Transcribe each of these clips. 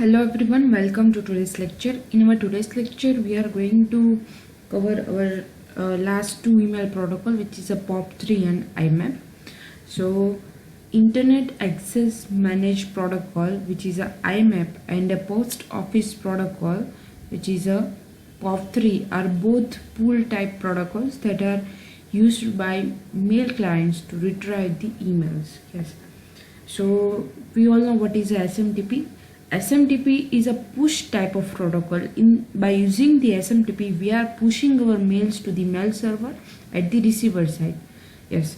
Hello everyone, welcome to today's lecture. In our today's lecture, we are going to cover our last two email protocol, which is a POP3 and IMAP. So, Internet Access Managed Protocol, which is a IMAP, and a Post Office Protocol, which is a POP3, are both pool type protocols that are used by mail clients to retrieve the emails. Yes. So we all know what is a SMTP. SMTP is a push type of protocol. By using the SMTP, we are pushing our mails to the mail server at the receiver side. Yes.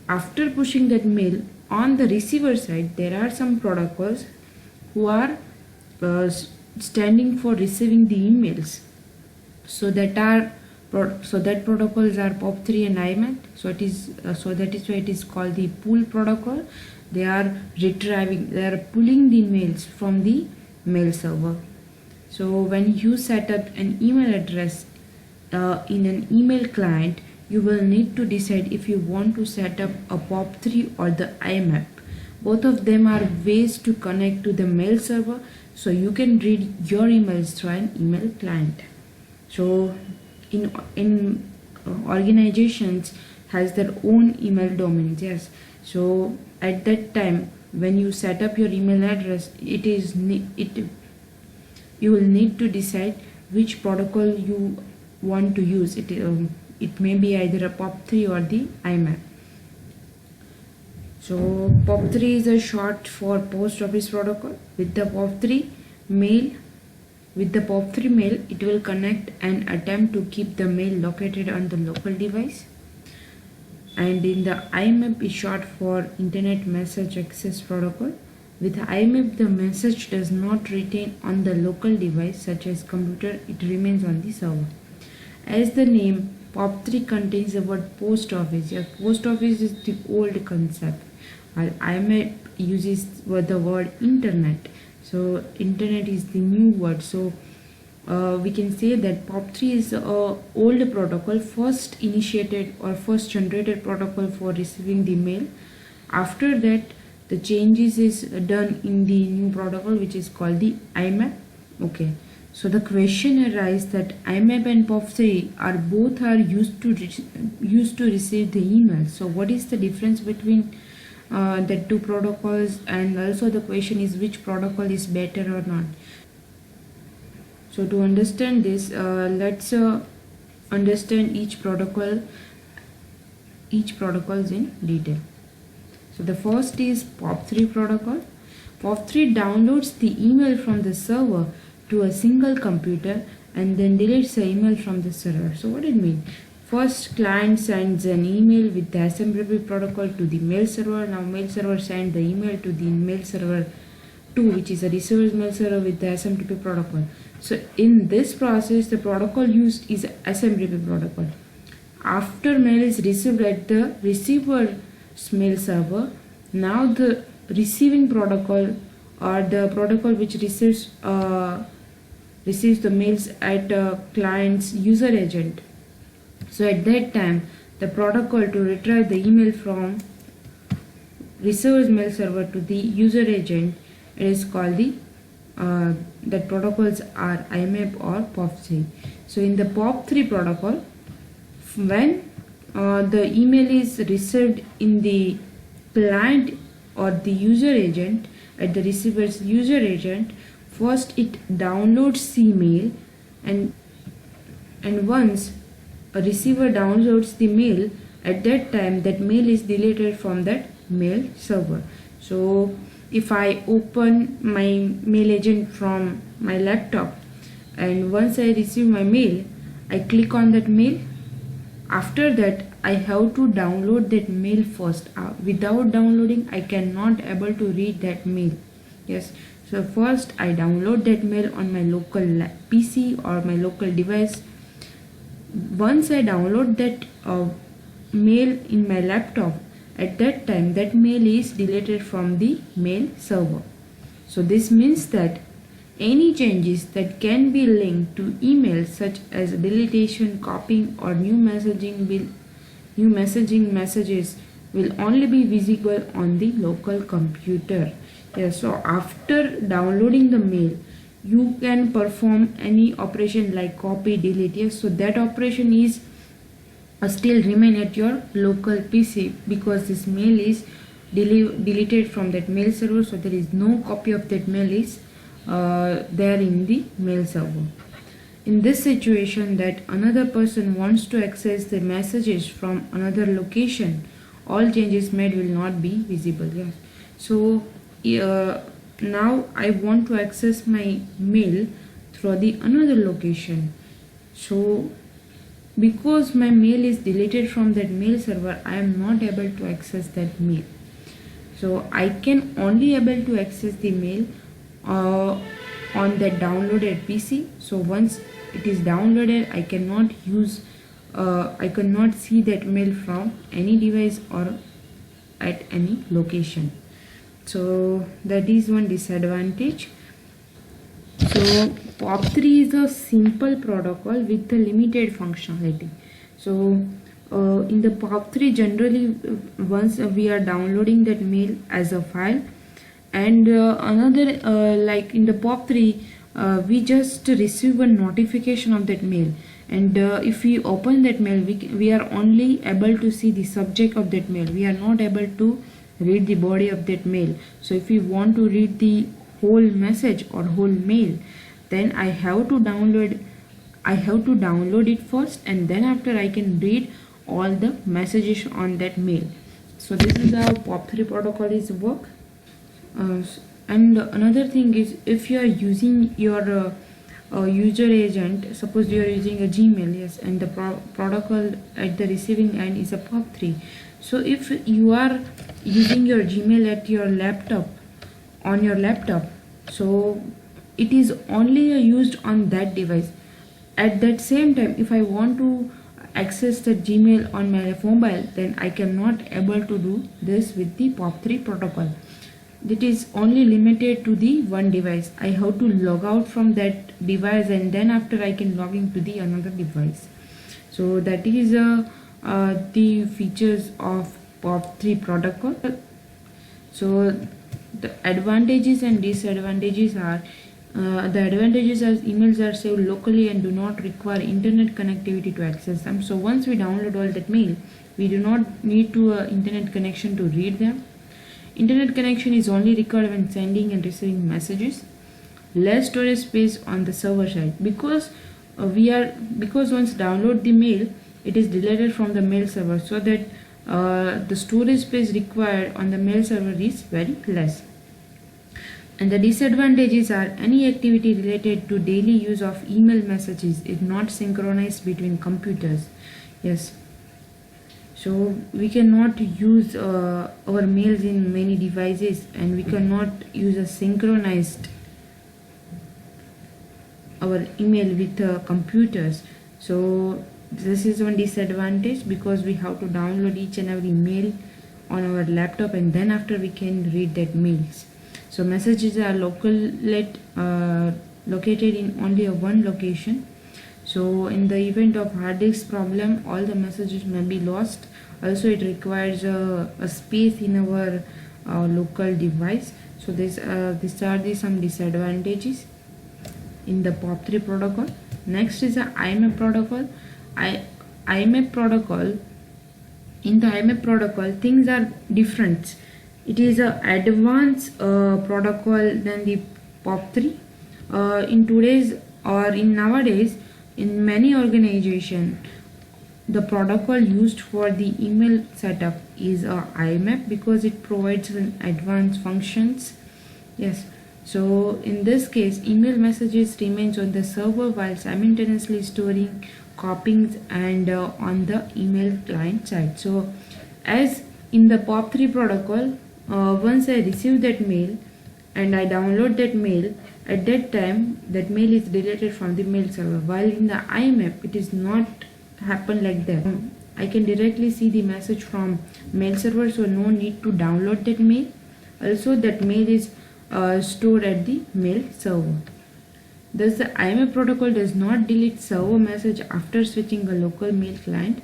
After pushing that mail on the receiver side, there are some protocols who are standing for receiving the emails. So that protocols are POP3 and IMAP. So that is why it is called the pool protocol. They are pulling the mails from the mail server. So when you set up an email address in an email client, you will need to decide if you want to set up a POP3 or the IMAP. Both of them are ways to connect to the mail server, so you can read your emails through an email client. So in organizations has their own email domains. Yes. So at that time, when you set up your email address, you will need to decide which protocol you want to use. It may be either a POP3 or the IMAP. So POP3 is a short for Post Office Protocol. With the POP3 mail, it will connect and attempt to keep the mail located on the local device. And in the IMAP is short for Internet Message Access Protocol. With IMAP, the message does not retain on the local device such as computer, it remains on the server. As the name, POP3 contains the word post office. Yeah, post office is the old concept, while IMAP uses the word internet. So internet is the new word. So we can say that POP3 is a old protocol, first initiated or first generated protocol for receiving the mail. After that, the changes is done in the new protocol, which is called the IMAP. Okay. So the question arises that IMAP and POP3 are used to receive the email. So what is the difference between the two protocols? And also the question is which protocol is better or not. So to understand this, let's understand each protocols in detail. So the first is POP3 protocol. POP3 downloads the email from the server to a single computer and then deletes the email from the server. So what it means? First, client sends an email with the SMTP protocol to the mail server. Now mail server sends the email to the mail server 2, which is a receiver's mail server with the SMTP protocol. So in this process, the protocol used is SMTP protocol. After mail is received at the receiver's mail server, now the receiving protocol or the protocol which receives the mails at client's user agent. So at that time, the protocol to retrieve the email from receiver's mail server to the user agent, it is called that protocols are IMAP or POP3. So in the POP3 protocol, when the email is received in the client or the user agent at the receiver's user agent, first it downloads the mail, and once a receiver downloads the mail, at that time that mail is deleted from that mail server. So if I open my mail agent from my laptop, and once I receive my mail, I click on that mail. After that, I have to download that mail first. Without downloading, I cannot able to read that mail. Yes. So first I download that mail on my local PC or my local device. Once I download that mail in my laptop, at that time that mail is deleted from the mail server. So this means that any changes that can be linked to emails such as deletion, copying or new messaging messages will only be visible on the local computer. Yeah, so after downloading the mail, you can perform any operation like copy, delete. Yes, so that operation is still remain at your local PC because this mail is deleted from that mail server, so there is no copy of that mail is there in the mail server. In this situation that another person wants to access the messages from another location, all changes made will not be visible. Yes, so now I want to access my mail through the another location. So because my mail is deleted from that mail server, I am not able to access that mail. So I can only able to access the mail on that downloaded PC. So once it is downloaded, I cannot see that mail from any device or at any location. So that is one disadvantage. So POP3 is a simple protocol with a limited functionality. So in the POP3, generally once we are downloading that mail as a file, and another like in the POP3 we just receive a notification of that mail, and if we open that mail, we are only able to see the subject of that mail. We are not able to read the body of that mail. So if we want to read the whole message or whole mail, then I have to download it first, and then after I can read all the messages on that mail. So this is how POP3 protocol is work. And another thing is, if you are using your user agent, suppose you are using a Gmail, yes, and the protocol at the receiving end is a POP3. So if you are using your Gmail at your laptop, on your laptop, so it is only used on that device. At that same time, if I want to access the Gmail on my mobile, then I cannot able to do this with the POP3 protocol. It is only limited to the one device. I have to log out from that device, and then after I can log into the another device. So that is the features of POP3 protocol. So the advantages and disadvantages are, the advantages are emails are saved locally and do not require internet connectivity to access them. So once we download all that mail, we do not need to internet connection to read them. Internet connection is only required when sending and receiving messages. Less storage space on the server side, because once download the mail, it is deleted from the mail server, so that the storage space required on the mail server is very less. And the disadvantages are, any activity related to daily use of email messages is not synchronized between computers. Yes, so we cannot use our mails in many devices, and we cannot use a synchronized our email with computers. So this is one disadvantage, because we have to download each and every mail on our laptop, and then after we can read that mails. So messages are located in only one location. So in the event of hard disk problem, all the messages may be lost. Also it requires a space in our local device. So these are some disadvantages in the POP3 protocol. Next is the IMAP protocol. IMAP protocol. In the IMAP protocol, things are different. It is an advanced protocol than the POP3. In today's or in nowadays, in many organizations, the protocol used for the email setup is IMAP, because it provides an advanced functions. Yes. So in this case, email messages remains on the server while simultaneously storing, copying, and on the email client side. So as in the POP3 protocol, once I receive that mail and I download that mail, at that time that mail is deleted from the mail server, while in the IMAP it is not happen like that. I can directly see the message from mail server, so no need to download that mail. Also that mail is stored at the mail server. Thus the IMAP protocol does not delete server message after switching a local mail client.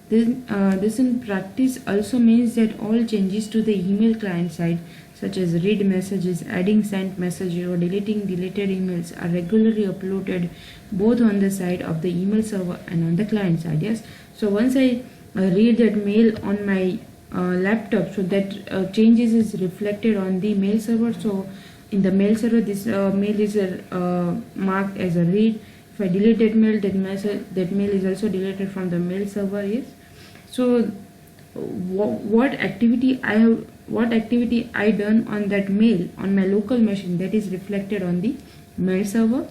This in practice also means that all changes to the email client side, such as read messages, adding sent messages, or deleting deleted emails are regularly uploaded both on the side of the email server and on the client side. Yes, so once I read that mail on my laptop, so that changes is reflected on the mail server. So in the mail server, this mail is marked as a read. If I delete that mail, that mail is also deleted from the mail server. Yes, so what activity I done on that mail on my local machine, that is reflected on the mail server.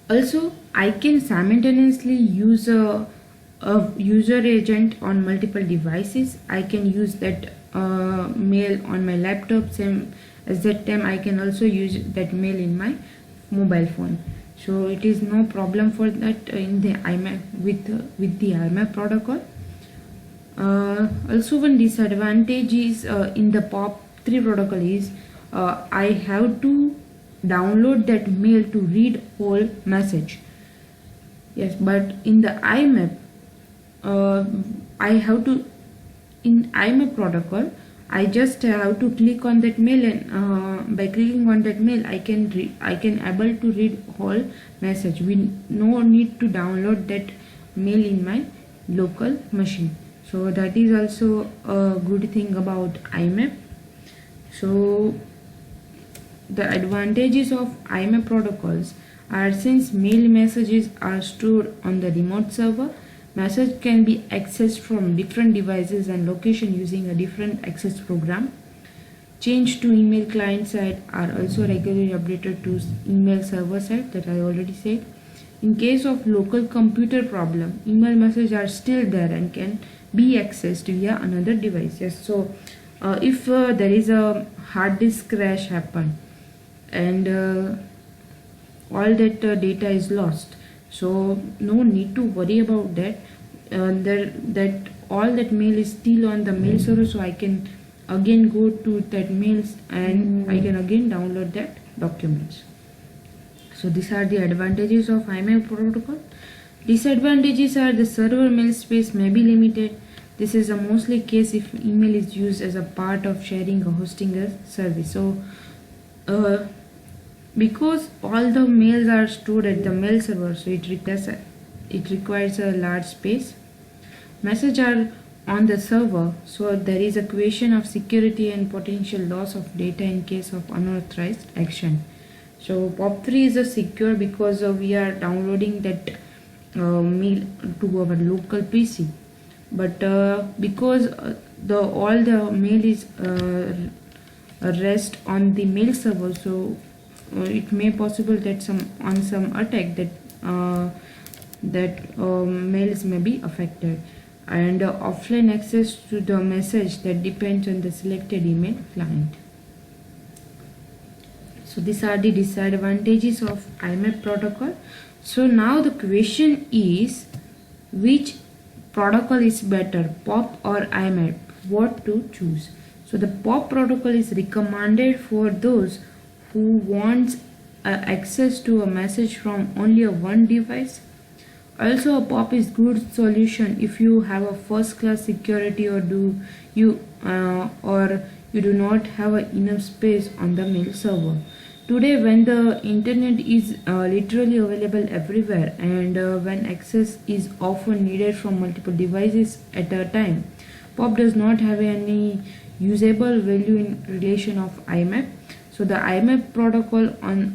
Also, I can simultaneously use a user agent on multiple devices. I can use that mail on my laptop, same as that time I can also use that mail in my mobile phone. So it is no problem for that in the IMAP with the IMAP protocol. Also, one disadvantage is in the POP3 protocol is I have to download that mail to read whole message. Yes, but in the IMAP, I have to, in IMAP protocol, I just have to click on that mail, and by clicking on that mail, I can able to read whole message. We no need to download that mail in my local machine. So that is also a good thing about IMAP. So the advantages of IMAP protocols are, since mail messages are stored on the remote server, message can be accessed from different devices and location using a different access program. Change to email client side are also regularly updated to email server side, that I already said. In case of local computer problem, email messages are still there and can be accessed via another device. Yes, so if there is a hard disk crash happen and all that data is lost, so no need to worry about that. That all that mail is still on the mail server, so I can again go to that mails and I can again download that documents. So these are the advantages of IMAP protocol. Disadvantages are the server mail space may be limited. This is a mostly case if email is used as a part of sharing or hosting a service. So because all the mails are stored at the mail server, so it requires a large space. Messages are on the server, so there is a question of security and potential loss of data in case of unauthorized action. So POP3 is a secure because we are downloading that mail to our local PC, but because all the mail is rest on the mail server, so it may possible that some attack that mails may be affected, and offline access to the message that depends on the selected email client. So these are the disadvantages of IMAP protocol. So now the question is, which protocol is better, POP or IMAP? What to choose? So the POP protocol is recommended for those who wants access to a message from only one device. Also, a POP is good solution if you have a first class security or you do not have enough space on the mail server. Today, when the internet is literally available everywhere and when access is often needed from multiple devices at a time, POP does not have any usable value in relation of IMAP. So the IMAP protocol on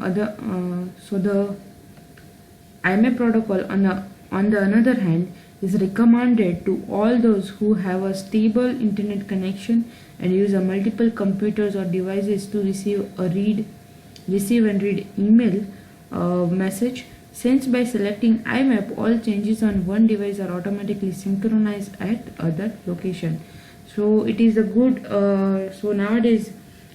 the other hand is recommended to all those who have a stable internet connection and use a multiple computers or devices to receive and read email message, since by selecting IMAP all changes on one device are automatically synchronized at other location. So it is a good so nowadays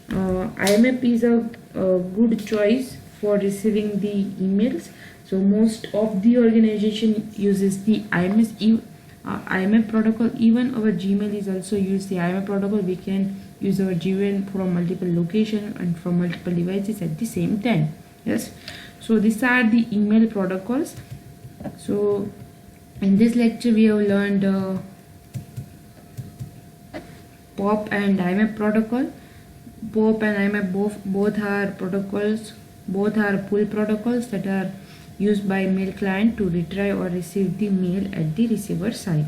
IMAP is a good choice for receiving the emails. So most of the organization uses the IMAP protocol. Even our Gmail is also use the IMAP protocol. We can use our Gmail from multiple location and from multiple devices at the same time. Yes. So these are the email protocols. So in this lecture we have learned POP and IMAP protocol. POP and IMAP both are protocols, both are pull protocols that are used by mail client to retrieve or receive the mail at the receiver side.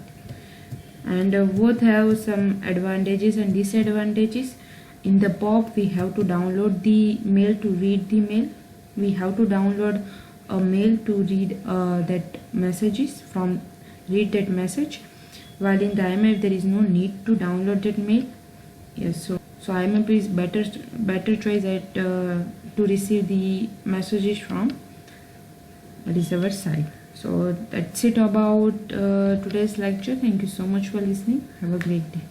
And both have some advantages and disadvantages. In the POP, we have to download the mail to read the mail. We have to download a mail to read read that message. While in the IMAP, there is no need to download that mail. Yes, so IMAP is better choice at to receive the messages from receiver side. So that's it about today's lecture. Thank you so much for listening. Have a great day.